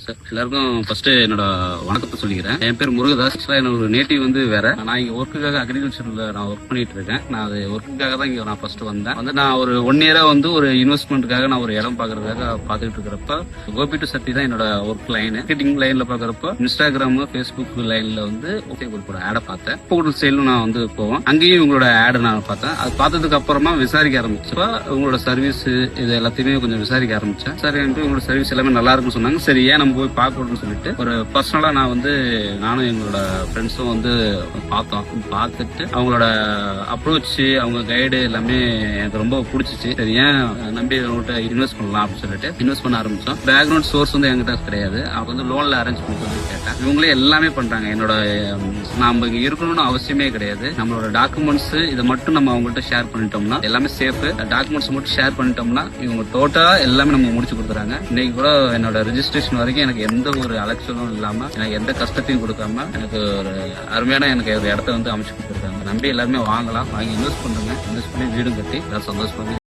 Sir. எல்லாருக்கும் first என்னோட வணக்கத்தை சொல்லிக்கிறேன். என் பேர் முருகதாஸ். என்னோட நேட்டிவ் வந்து வேற. நான் இங்க ஒர்க்குக்காக அக்ரிகல்ச்சர்ல நான் ஒர்க் பண்ணிட்டு இருக்கேன். நான் அது ஒர்க்குக்காக தான் இங்க நான் ஃபர்ஸ்ட் வந்தேன். நான் ஒரு 1 இயரா வந்து ஒரு இன்வெஸ்ட்மெண்ட்டுக்காக நான் ஒரு இடம் பாக்குறதுக்காக பாத்துக்கிட்டு இருக்கிறப்ப கோபி டு சக்தி தான் என்னோட ஒர்க் லைன். மார்க்கெட்டிங் லைன்ல பாக்குறப்ப இன்ஸ்டாகிராம், ஃபேஸ்புக் லைன்ல வந்து ஒரு ஆடை பார்த்தேன். ஹோட்டல் சைடும் நான் வந்து போவேன். அங்கேயும் உங்களோட ஆடை நான் பார்த்தேன். அது பார்த்ததுக்கு அப்புறமா விசாரிக்க ஆரம்பிச்சப்ப உங்களோட சர்வீஸ் இது எல்லாத்தையுமே கொஞ்சம் விசாரிக்க ஆரம்பிச்சேன். சரி, உங்களோட சர்வீஸ் எல்லாமே நல்லா இருக்குன்னு சொன்னாங்க. சரி, ஏன் நம்ம போய் பார்க்கணும்னு சொல்லிட்டு ஒரு பர்சனலா நான் வந்து நானும் எங்களோட ஃப்ரெண்ட்ஸும் வந்து பார்த்தோம். பார்த்துட்டு அவங்களோட அப்ரோச், அவங்க கைடு எல்லாமே எனக்கு ரொம்ப பிடிச்சிச்சு. சரி, ஏன் நம்பி அவங்கள்ட்ட இன்வெஸ்ட் பண்ணலாம் அப்படின்னு சொல்லிட்டு இன்வெஸ்ட் பண்ண ஆரம்பிச்சோம். பேக்ரவுண்ட் சோர்ஸ் வந்து என்கிட்ட கிடையாது. அவங்க வந்து லோன்ல அரேஞ்ச் பண்ணி கேட்டேன். இவங்களே எல்லாமே பண்றாங்க. என்னோட நாம இங்க இருக்கணும்னு அவசியமே கிடையாது. நம்மளோட டாக்குமெண்ட்ஸ் இதை மட்டும் நம்ம அவங்கள்ட்ட ஷேர் பண்ணிட்டோம்னா எல்லாமே சேஃப். டாக்குமெண்ட்ஸ் மட்டும் ஷேர் பண்ணிட்டோம்னா இவங்க டோட்டலா எல்லாமே நம்ம முடிச்சு கொடுத்துறாங்க. இன்னைக்கு கூட என்னோட ரெஜிஸ்ட்ரேஷன் வரைக்கும் எனக்கு எந்த ஒரு அலட்சியமும் இல்லாம, எனக்கு எந்த கஷ்டத்தையும் கொடுக்காம எனக்கு ஒரு அருமையான எனக்கு ஒரு இடத்த வந்து அமைச்சு கொடுத்துருக்காங்க. நம்பி எல்லாருமே வாங்கலாம். வாங்கி இன்வெஸ்ட் பண்ணுங்க. இன்வெஸ்ட் பண்ணி வீடும் கட்டி சந்தோஷமா